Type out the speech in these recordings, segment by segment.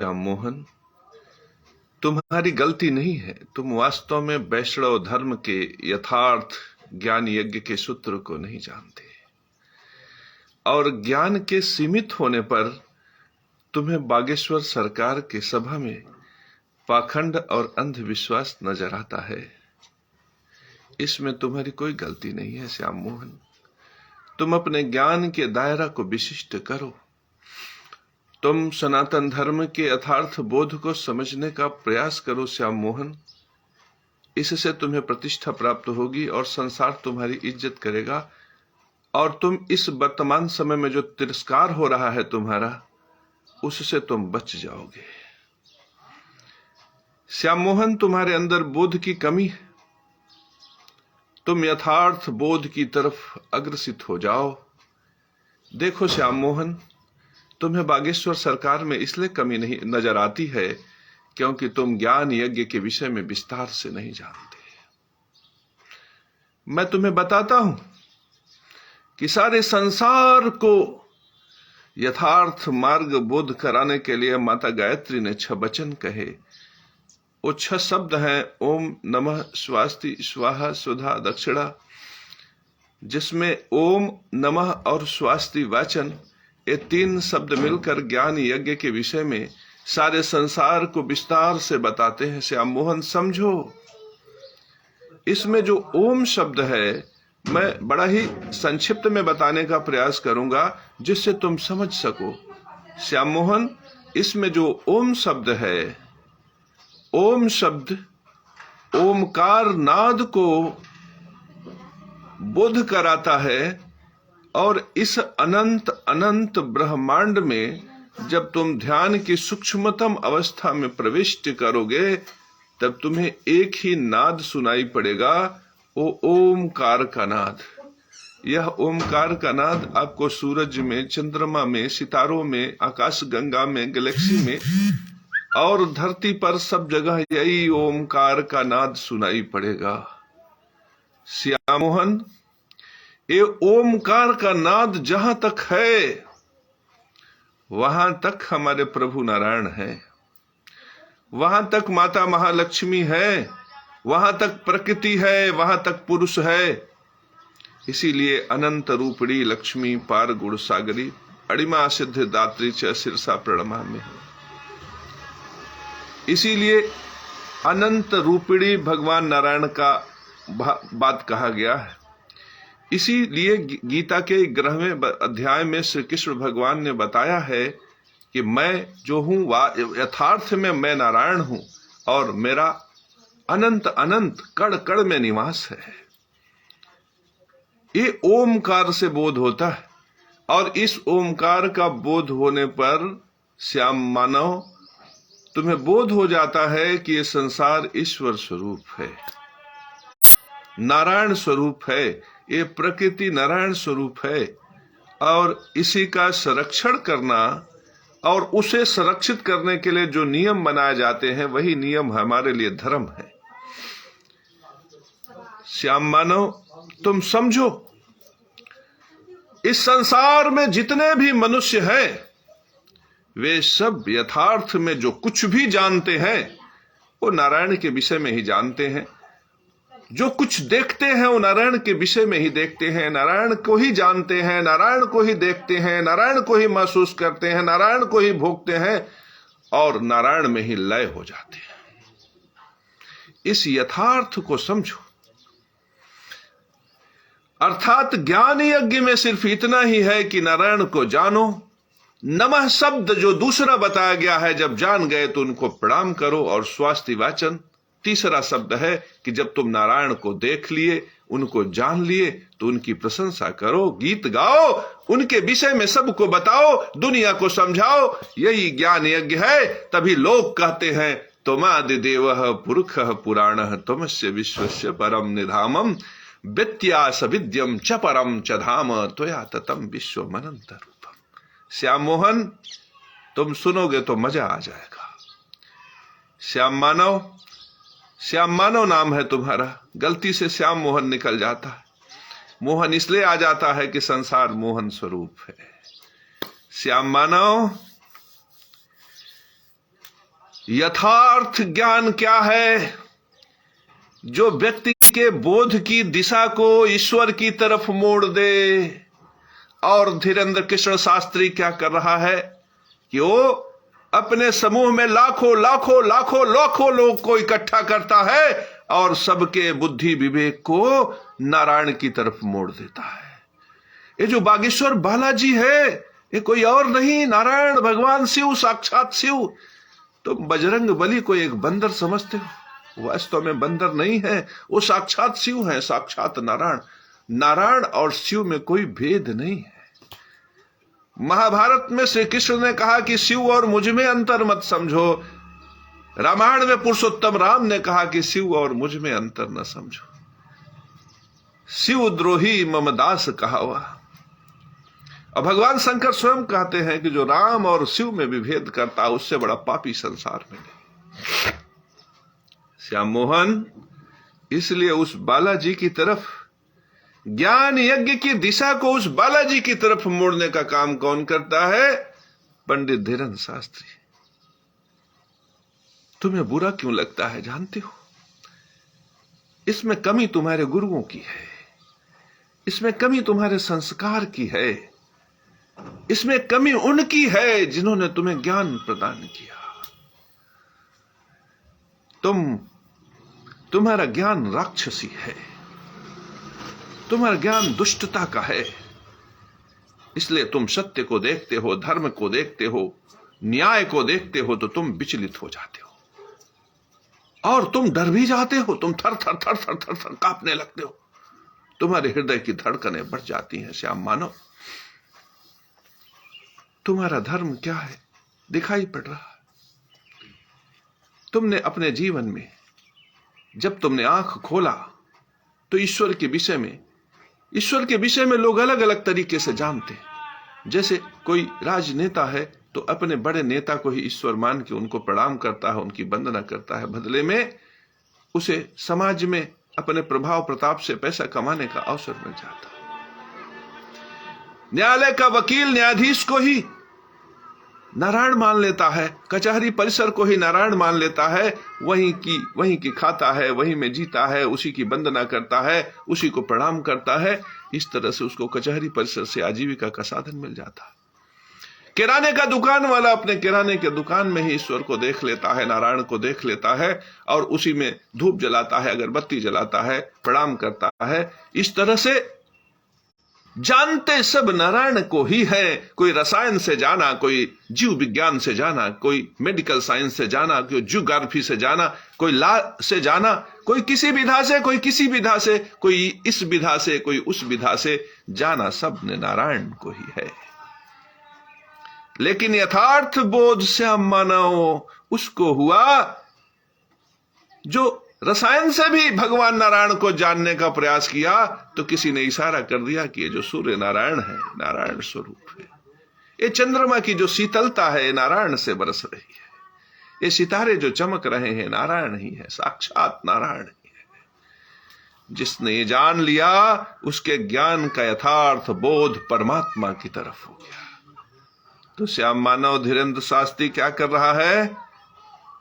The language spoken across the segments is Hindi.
श्याम मोहन, तुम्हारी गलती नहीं है। तुम वास्तव में वैष्णव धर्म के यथार्थ ज्ञान यज्ञ के सूत्र को नहीं जानते, और ज्ञान के सीमित होने पर तुम्हें बागेश्वर सरकार के सभा में पाखंड और अंधविश्वास नजर आता है। इसमें तुम्हारी कोई गलती नहीं है श्याम मोहन। तुम अपने ज्ञान के दायरा को विशिष्ट करो। तुम सनातन धर्म के यथार्थ बोध को समझने का प्रयास करो श्याम मोहन। इससे तुम्हें प्रतिष्ठा प्राप्त होगी और संसार तुम्हारी इज्जत करेगा, और तुम इस वर्तमान समय में जो तिरस्कार हो रहा है तुम्हारा, उससे तुम बच जाओगे। श्याम मोहन, तुम्हारे अंदर बोध की कमी है। तुम यथार्थ बोध की तरफ अग्रसित हो जाओ। देखो श्याम मोहन, तुम्हें बागेश्वर सरकार में इसलिए कमी नहीं नजर आती है क्योंकि तुम ज्ञान यज्ञ के विषय में विस्तार से नहीं जानते। मैं तुम्हें बताता हूं कि सारे संसार को यथार्थ मार्ग बोध कराने के लिए माता गायत्री ने 6 वचन कहे। वो 6 शब्द हैं ओम नमः स्वास्ति स्वाहा सुधा दक्षिणा, जिसमें ओम नमः और स्वास्ति वाचन, ये 3 शब्द मिलकर ज्ञान यज्ञ के विषय में सारे संसार को विस्तार से बताते हैं। श्याम मोहन समझो, इसमें जो ओम शब्द है मैं बड़ा ही संक्षिप्त में बताने का प्रयास करूंगा जिससे तुम समझ सको। श्याम मोहन, इसमें जो ओम शब्द है, ओम शब्द ओमकार नाद को बोध कराता है, और इस अनंत अनंत ब्रह्मांड में जब तुम ध्यान की सूक्ष्मतम अवस्था में प्रविष्ट करोगे तब तुम्हें एक ही नाद सुनाई पड़ेगा, वो ओमकार का नाद। यह ओमकार का नाद आपको सूरज में, चंद्रमा में, सितारों में, आकाश गंगा में, गैलेक्सी में और धरती पर सब जगह यही ओमकार का नाद सुनाई पड़ेगा। श्याम मोहन, ये ओमकार का नाद जहां तक है वहां तक हमारे प्रभु नारायण है, वहां तक माता महालक्ष्मी है, वहां तक प्रकृति है, वहां तक पुरुष है। इसीलिए अनंत रूपड़ी लक्ष्मी पार गुण सागरी अड़िमा सिद्ध दात्री च सिरसा प्रणमा में। इसीलिए अनंत रूपड़ी भगवान नारायण का बात कहा गया है। इसीलिए गीता के 11वें अध्याय में श्री कृष्ण भगवान ने बताया है कि मैं जो हूं यथार्थ में मैं नारायण हूं और मेरा अनंत अनंत कण कण में निवास है। ये ओमकार से बोध होता है, और इस ओमकार का बोध होने पर श्याम मानव तुम्हें बोध हो जाता है कि ये संसार ईश्वर स्वरूप है, नारायण स्वरूप है, ये प्रकृति नारायण स्वरूप है, और इसी का संरक्षण करना और उसे संरक्षित करने के लिए जो नियम बनाए जाते हैं वही नियम हमारे लिए धर्म है। श्याम मानव, तुम समझो, इस संसार में जितने भी मनुष्य हैं वे सब यथार्थ में जो कुछ भी जानते हैं वो नारायण के विषय में ही जानते हैं। जो कुछ देखते हैं वो नारायण के विषय में ही देखते हैं, नारायण को ही जानते हैं, नारायण को ही देखते हैं, नारायण को ही महसूस करते हैं, नारायण को ही भोगते हैं और नारायण में ही लय हो जाते हैं। इस यथार्थ को समझो। अर्थात ज्ञान यज्ञ में सिर्फ इतना ही है कि नारायण को जानो। नमः शब्द जो दूसरा बताया गया है, जब जान गए तो उनको प्रणाम करो, और स्वास्ति वाचन तीसरा शब्द है कि जब तुम नारायण को देख लिए, उनको जान लिए, तो उनकी प्रशंसा करो, गीत गाओ, उनके विषय में सबको बताओ, दुनिया को समझाओ। यही ज्ञान यज्ञ है। तभी लोग कहते हैं त्वमादिदेवः पुरुषः पुराणः त्वमस्य विश्वस्य परम निधामम् विद्यास विद्यम च परम च धाम त्वया ततम विश्वमनंत रूपम। श्याम मोहन, तुम सुनोगे तो मजा आ जाएगा। श्याम मानव, श्याम मानव नाम है तुम्हारा, गलती से श्याम मोहन निकल जाता है। मोहन इसलिए आ जाता है कि संसार मोहन स्वरूप है। श्याम मानव, यथार्थ ज्ञान क्या है? जो व्यक्ति के बोध की दिशा को ईश्वर की तरफ मोड़ दे। और धीरेन्द्र कृष्ण शास्त्री क्या कर रहा है कि वो अपने समूह में लाखों लाखों लाखों लाखों लोग को इकट्ठा करता है और सबके बुद्धि विवेक को नारायण की तरफ मोड़ देता है। ये जो बागेश्वर बालाजी है ये कोई और नहीं, नारायण भगवान शिव, साक्षात शिव। तुम बजरंग बली को एक बंदर समझते हो, वास्तव में बंदर नहीं है, वो साक्षात शिव है, साक्षात नारायण। नारायण और शिव में कोई भेद नहीं है। महाभारत में श्री कृष्ण ने कहा कि शिव और मुझ में अंतर मत समझो। रामायण में पुरुषोत्तम राम ने कहा कि शिव और मुझ में अंतर न समझो। शिव द्रोही मम दास कहा हुआ। और भगवान शंकर स्वयं कहते हैं कि जो राम और शिव में विभेद करता है उससे बड़ा पापी संसार में नहीं। श्याम मोहन इसलिए उस बालाजी की तरफ, ज्ञान यज्ञ की दिशा को उस बालाजी की तरफ मोड़ने का काम कौन करता है? पंडित धीरेन्द्र शास्त्री। तुम्हें बुरा क्यों लगता है जानते हो? इसमें कमी तुम्हारे गुरुओं की है, इसमें कमी तुम्हारे संस्कार की है, इसमें कमी उनकी है जिन्होंने तुम्हें ज्ञान प्रदान किया। तुम्हारा ज्ञान राक्षसी है, तुम्हारा ज्ञान दुष्टता का है। इसलिए तुम सत्य को देखते हो, धर्म को देखते हो, न्याय को देखते हो तो तुम विचलित हो जाते हो और तुम डर भी जाते हो। तुम थर थर थर थर थर थर कांपने लगते हो, तुम्हारे हृदय की धड़कनें बढ़ जाती हैं। श्याम मानव, तुम्हारा धर्म क्या है दिखाई पड़ रहा है। तुमने अपने जीवन में जब तुमने आंख खोला तो ईश्वर के विषय में लोग अलग अलग तरीके से जानते हैं। जैसे कोई राजनेता है तो अपने बड़े नेता को ही ईश्वर मान के उनको प्रणाम करता है, उनकी वंदना करता है। बदले में उसे समाज में अपने प्रभाव प्रताप से पैसा कमाने का अवसर मिल जाता है। न्यायालय का वकील न्यायाधीश को ही नारायण मान लेता है, कचहरी परिसर को ही नारायण मान लेता है, वहीं की खाता है, वहीं में जीता है, उसी की वंदना करता है, उसी को प्रणाम करता है। इस तरह से उसको कचहरी परिसर से आजीविका का साधन मिल जाता है। किराने का दुकान वाला अपने किराने के दुकान में ही ईश्वर को देख लेता है, नारायण को देख लेता है और उसी में धूप जलाता है, अगरबत्ती जलाता है, प्रणाम करता है। इस तरह से जानते सब नारायण को ही है। कोई रसायन से जाना, कोई जीव विज्ञान से जाना, कोई मेडिकल साइंस से जाना, कोई ज्योग्राफी से जाना, कोई लॉ से जाना, कोई किसी विधा से, कोई किसी विधा से, कोई इस विधा से, कोई उस विधा से जाना, सब ने नारायण को ही है। लेकिन यथार्थ बोध श्याम मानव उसको हुआ जो रसायन से भी भगवान नारायण को जानने का प्रयास किया तो किसी ने इशारा कर दिया कि ये जो सूर्य नारायण है, नारायण स्वरूप है। ये चंद्रमा की जो शीतलता है नारायण से बरस रही है। ये सितारे जो चमक रहे हैं नारायण ही है, साक्षात नारायण ही है। जिसने ये जान लिया उसके ज्ञान का यथार्थ बोध परमात्मा की तरफ हो गया। तो श्याम मानव धीरेन्द्र शास्त्री क्या कर रहा है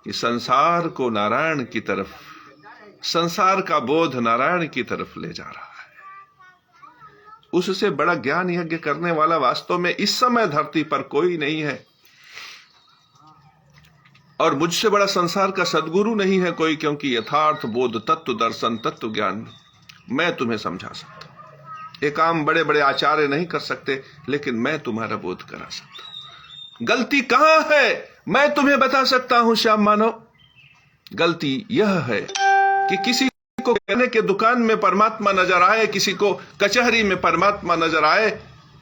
कि संसार को नारायण की तरफ, संसार का बोध नारायण की तरफ ले जा रहा है। उससे बड़ा ज्ञान यज्ञ करने वाला वास्तव में इस समय धरती पर कोई नहीं है और मुझसे बड़ा संसार का सद्गुरु नहीं है कोई, क्योंकि यथार्थ बोध, तत्व दर्शन, तत्व ज्ञान मैं तुम्हें समझा सकता हूं। ये काम बड़े बड़े आचार्य नहीं कर सकते, लेकिन मैं तुम्हारा बोध करा सकता हूं। गलती कहां है मैं तुम्हें बता सकता हूं श्याम मानव। गलती यह है कि किसी को कहने के दुकान में परमात्मा नजर आए, किसी को कचहरी में परमात्मा नजर आए,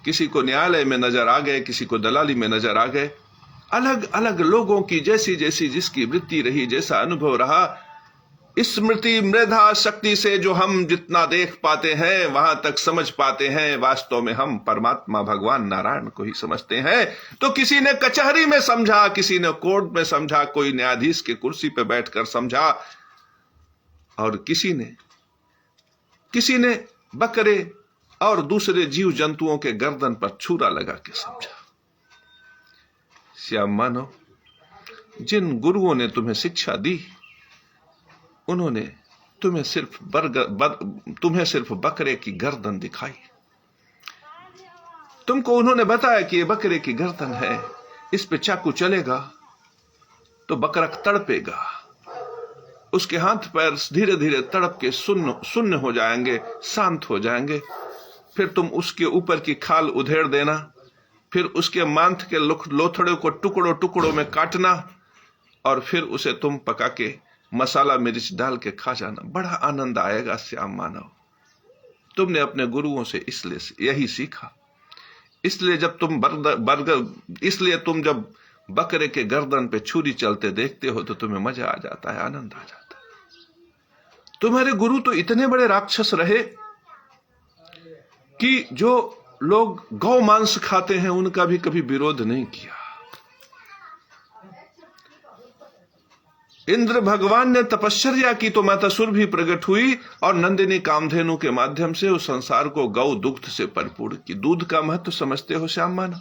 किसी को न्यायालय में नजर आ गए, किसी को दलाली में नजर आ गए। अलग अलग लोगों की जैसी जैसी जिसकी वृत्ति रही, जैसा अनुभव रहा, स्मृति मृधा शक्ति से जो हम जितना देख पाते हैं वहां तक समझ पाते हैं। वास्तव में हम परमात्मा भगवान नारायण को ही समझते हैं। तो किसी ने कचहरी में समझा, किसी ने कोर्ट में समझा, कोई न्यायाधीश की कुर्सी पर बैठकर समझा और किसी ने बकरे और दूसरे जीव जंतुओं के गर्दन पर छुरा लगा के समझा। श्याम मानो जिन गुरुओं ने तुम्हें शिक्षा दी उन्होंने तुम्हें सिर्फ बकरे की गर्दन दिखाई। तुमको उन्होंने बताया कि ये बकरे की गर्दन है, इस पे चाकू चलेगा तो बकरा तड़पेगा, उसके हाथ पैर धीरे धीरे तड़प के सुन्न हो जाएंगे, शांत हो जाएंगे। फिर तुम उसके ऊपर की खाल उधेड़ देना, फिर उसके मांस के लोथड़े को टुकड़ों टुकड़ों में काटना और फिर उसे तुम पका के मसाला मिर्च डाल के खा जाना। बड़ा आनंद आएगा श्याम मानव। तुमने अपने गुरुओं से इसलिए यही सीखा। इसलिए तुम जब बकरे के गर्दन पे छुरी चलते देखते हो तो तुम्हें मजा आ जाता है, आनंद आ जाता है। तुम्हारे गुरु तो इतने बड़े राक्षस रहे कि जो लोग गौ मांस खाते हैं उनका भी कभी विरोध नहीं किया। इंद्र भगवान ने तपश्चर्या की तो माता सुरभि प्रकट हुई और नंदिनी कामधेनु के माध्यम से उस संसार को गौ दुग्ध से भरपूर की। दूध का महत्व समझते हो श्याम मानव?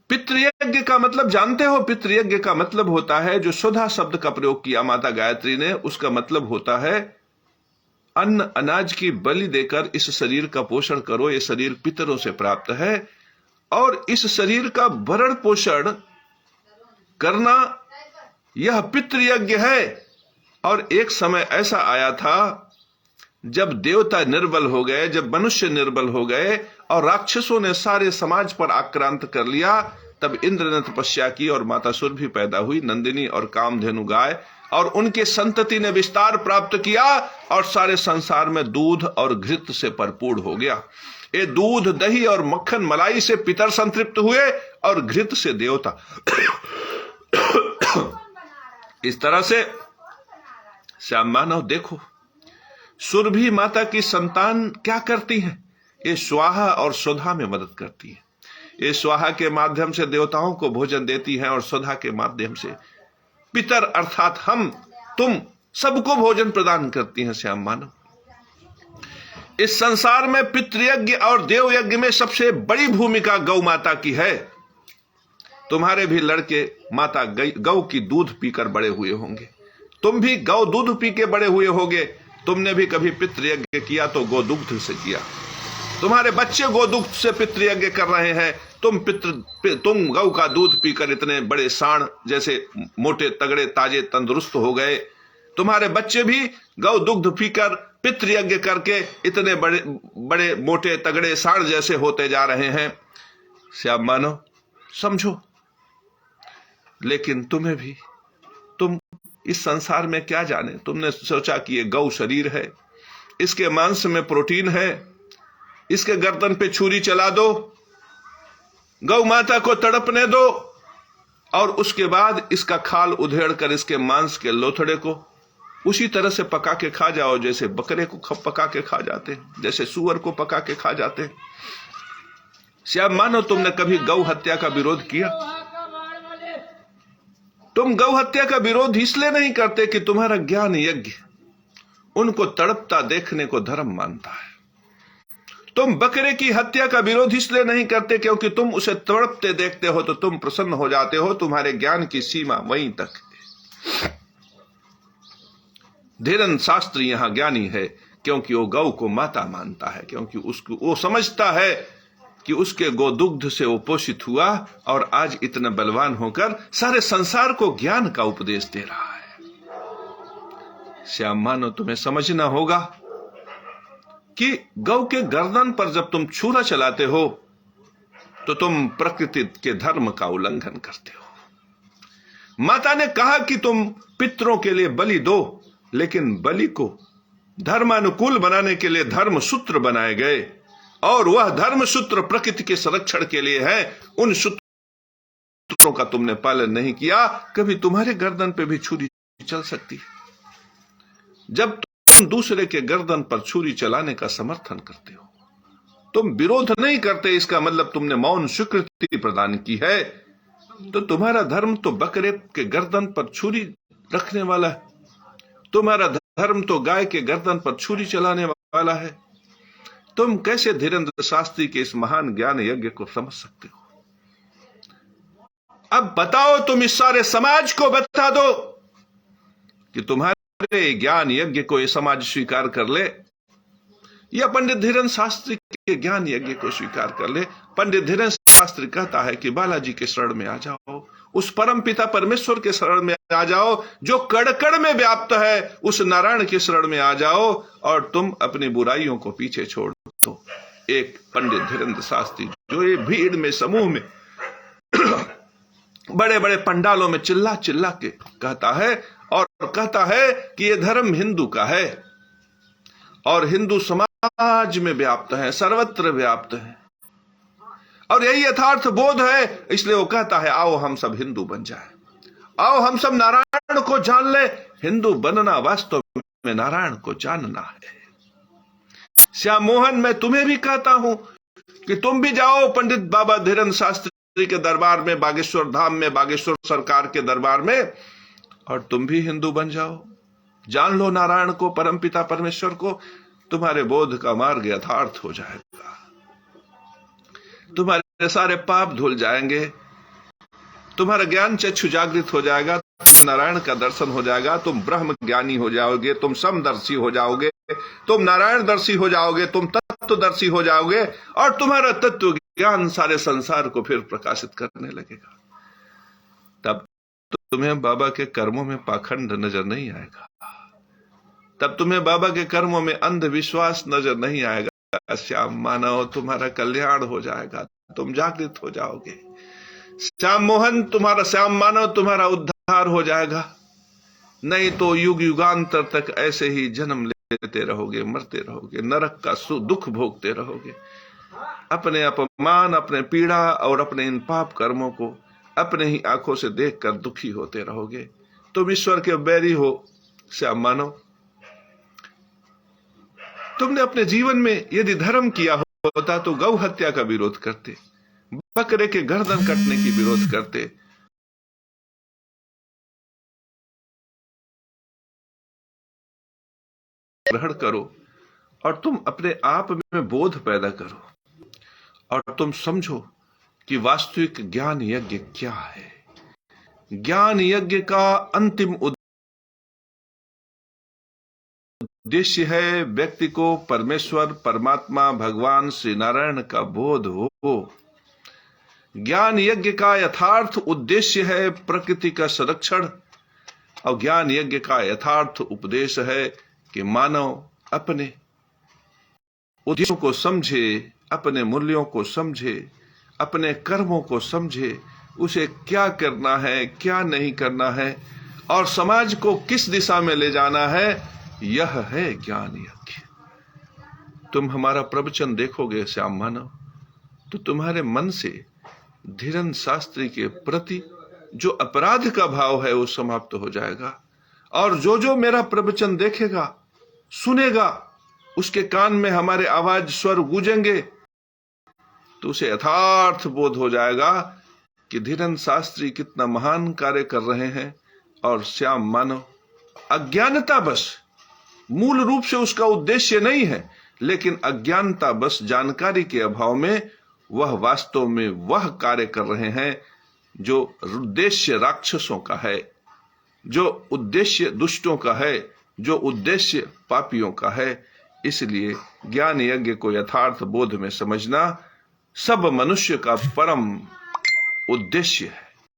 पितृयज्ञ का मतलब जानते हो? पितृयज्ञ का मतलब होता है, जो सुधा शब्द का प्रयोग किया माता गायत्री ने, उसका मतलब होता है अन्न अनाज की बलि देकर इस शरीर का पोषण करो। ये शरीर पितरों से प्राप्त है और इस शरीर का भरण पोषण करना यह पितृयज्ञ है। और एक समय ऐसा आया था जब देवता निर्बल हो गए, जब मनुष्य निर्बल हो गए और राक्षसों ने सारे समाज पर आक्रांत कर लिया, तब इंद्र ने तपस्या की और माता सुरभि पैदा हुई, नंदिनी और कामधेनु गाय, और उनके संतति ने विस्तार प्राप्त किया और सारे संसार में दूध और घृत से भरपूर हो गया। ये दूध दही और मक्खन मलाई से पितर संतृप्त हुए और घृत से देवता। इस तरह से श्याम मानव देखो, सुरभि माता की संतान क्या करती है? ये स्वाहा और सुधा में मदद करती है। ये स्वाहा के माध्यम से देवताओं को भोजन देती है और सुधा के माध्यम से पितर अर्थात हम तुम सबको भोजन प्रदान करती हैं। श्याम मानव, इस संसार में पितृयज्ञ और देव यज्ञ में सबसे बड़ी भूमिका गौ माता की है। तुम्हारे भी लड़के माता गौ की दूध पीकर बड़े हुए होंगे, तुम भी गौ दूध पी के बड़े हुए होगे। तुमने भी कभी पितृयज्ञ किया तो गोदुग्ध से किया। तुम्हारे बच्चे गोदुग्ध से पितृयज्ञ कर रहे हैं, तुम गौ का दूध पीकर इतने बड़े सांड जैसे मोटे तगड़े ताजे तंदुरुस्त हो गए। तुम्हारे बच्चे भी गौ दुग्ध पीकर पितृयज्ञ करके इतने बड़े बड़े मोटे तगड़े सांड जैसे होते जा रहे हैं। श्याम मानो समझो, लेकिन तुम्हें भी, तुम इस संसार में क्या जाने। तुमने सोचा कि ये गौ शरीर है, इसके मांस में प्रोटीन है, इसके गर्दन पे छुरी चला दो, गौ माता को तड़पने दो और उसके बाद इसका खाल उधेड़ कर इसके मांस के लोथड़े को उसी तरह से पका के खा जाओ जैसे बकरे को पका के खा जाते हैं, जैसे सुअर को पका के खा जाते हैं। श्याम मानो, तुमने कभी गौ हत्या का विरोध किया? तुम गौ हत्या का विरोध इसलिए नहीं करते कि तुम्हारा ज्ञान यज्ञ उनको तड़पता देखने को धर्म मानता है। तुम बकरे की हत्या का विरोध इसलिए नहीं करते क्योंकि तुम उसे तड़पते देखते हो तो तुम प्रसन्न हो जाते हो। तुम्हारे ज्ञान की सीमा वहीं तक है। धीरन शास्त्री यहां ज्ञानी है क्योंकि वो गौ को माता मानता है, क्योंकि उसको वो समझता है कि उसके गोदुग्ध से वो पोषित हुआ और आज इतना बलवान होकर सारे संसार को ज्ञान का उपदेश दे रहा है। श्याम मानो, तुम्हें समझना होगा कि गौ के गर्दन पर जब तुम छुरा चलाते हो तो तुम प्रकृति के धर्म का उल्लंघन करते हो। माता ने कहा कि तुम पितरों के लिए बलि दो, लेकिन बलि को धर्मानुकूल बनाने के लिए धर्म सूत्र बनाए गए और वह धर्म सूत्र प्रकृति के संरक्षण के लिए है। उन सूत्रों का तुमने पालन नहीं किया। कभी तुम्हारे गर्दन पे भी छुरी चल सकती है। जब तुम दूसरे के गर्दन पर छुरी चलाने का समर्थन करते हो, तुम विरोध नहीं करते, इसका मतलब तुमने मौन स्वीकृति प्रदान की है। तो तुम्हारा धर्म तो बकरे के गर्दन पर छुरी रखने वाला है, तुम्हारा धर्म तो गाय के गर्दन पर छुरी चलाने वाला है। तुम कैसे धीरेन्द्र शास्त्री के इस महान ज्ञान यज्ञ को समझ सकते हो? अब बताओ, तुम इस सारे समाज को बता दो कि तुम्हारे ज्ञान यज्ञ को ये समाज स्वीकार कर ले, या पंडित धीरेन्द्र शास्त्री के ज्ञान यज्ञ को स्वीकार कर ले। पंडित धीरेन्द्र शास्त्री कहता है कि बालाजी के शरण में आ जाओ, उस परम पिता परमेश्वर के शरण में आ जाओ, जो कड़ कड़ में व्याप्त है, उस नारायण के शरण में आ जाओ और तुम अपनी बुराइयों को पीछे छोड़ दो। एक पंडित धीरेन्द्र शास्त्री जो ये भीड़ में, समूह में, बड़े बड़े पंडालों में चिल्ला चिल्ला के कहता है, और कहता है कि ये धर्म हिंदू का है और हिंदू समाज में व्याप्त है, सर्वत्र व्याप्त है, और यही यथार्थ बोध है। इसलिए वो कहता है, आओ हम सब हिंदू बन जाए, आओ हम सब नारायण को जान ले। हिंदू बनना वास्तव में नारायण को जानना है। श्याम मोहन, मैं तुम्हें भी कहता हूं कि तुम भी जाओ पंडित बाबा धीरेन्द्र शास्त्री के दरबार में, बागेश्वर धाम में, बागेश्वर सरकार के दरबार में, और तुम भी हिंदू बन जाओ। जान लो नारायण को, परमपिता परमेश्वर को। तुम्हारे बोध का मार्ग यथार्थ हो जाएगा, तुम्हारे सारे पाप धुल जाएंगे, तुम्हारा ज्ञान चक्षु जागृत हो जाएगा, नारायण का दर्शन हो जाएगा, तुम ब्रह्म ज्ञानी हो जाओगे, तुम समदर्शी हो जाओगे, तुम नारायण दर्शी हो जाओगे, तुम तत्वदर्शी हो जाओगे, और तुम्हारा तत्व ज्ञान सारे संसार को फिर प्रकाशित करने लगेगा। तब तुम्हें बाबा के कर्मों में पाखंड नजर नहीं आएगा, तब तुम्हें बाबा के कर्मों में अंधविश्वास नजर नहीं आएगा। श्याम मानव, तुम्हारा कल्याण हो जाएगा, तुम जागृत हो जाओगे। श्याम मोहन, तुम्हारा, श्याम मानव, तुम्हारा उद्धार हो जाएगा। नहीं तो युग युगांतर तक ऐसे ही जन्म लेते रहोगे, मरते रहोगे, नरक का दुख भोगते रहोगे, अपने अपमान, अपने पीड़ा और अपने इन पाप कर्मों को अपने ही आंखों से देखकर दुखी होते रहोगे। तुम ईश्वर के बैरी हो। श्याम मानव, तुमने अपने जीवन में यदि धर्म किया होता तो गौ हत्या का विरोध करते, बकरे के गर्दन कटने की विरोध करते, ग्रहण करो और तुम अपने आप में बोध पैदा करो और तुम समझो कि वास्तविक ज्ञान यज्ञ क्या है। ज्ञान यज्ञ का अंतिम उद्देश्य है व्यक्ति को परमेश्वर, परमात्मा, भगवान श्री नारायण का बोध हो। ज्ञान यज्ञ का यथार्थ उद्देश्य है प्रकृति का संरक्षण, और ज्ञान यज्ञ का यथार्थ उपदेश है कि मानव अपने उद्देश्यों को समझे, अपने मूल्यों को समझे, अपने कर्मों को समझे, उसे क्या करना है, क्या नहीं करना है, और समाज को किस दिशा में ले जाना है। यह है ज्ञान यज्ञ। तुम हमारा प्रवचन देखोगे श्याम मानव, तो तुम्हारे मन से धीरेन्द्र शास्त्री के प्रति जो अपराध का भाव है वो समाप्त हो जाएगा, और जो जो मेरा प्रवचन देखेगा, सुनेगा, उसके कान में हमारे आवाज स्वर गूंजेंगे, तो उसे यथार्थ बोध हो जाएगा कि धीरेन्द्र शास्त्री कितना महान कार्य कर रहे हैं। और श्याम मानव, अज्ञानता बस मूल रूप से उसका उद्देश्य नहीं है, लेकिन अज्ञानता बस जानकारी के अभाव में वह वास्तव में वह कार्य कर रहे हैं जो उद्देश्य राक्षसों का है, जो उद्देश्य दुष्टों का है, जो उद्देश्य पापियों का है। इसलिए ज्ञान यज्ञ को यथार्थ बोध में समझना सब मनुष्य का परम उद्देश्य है।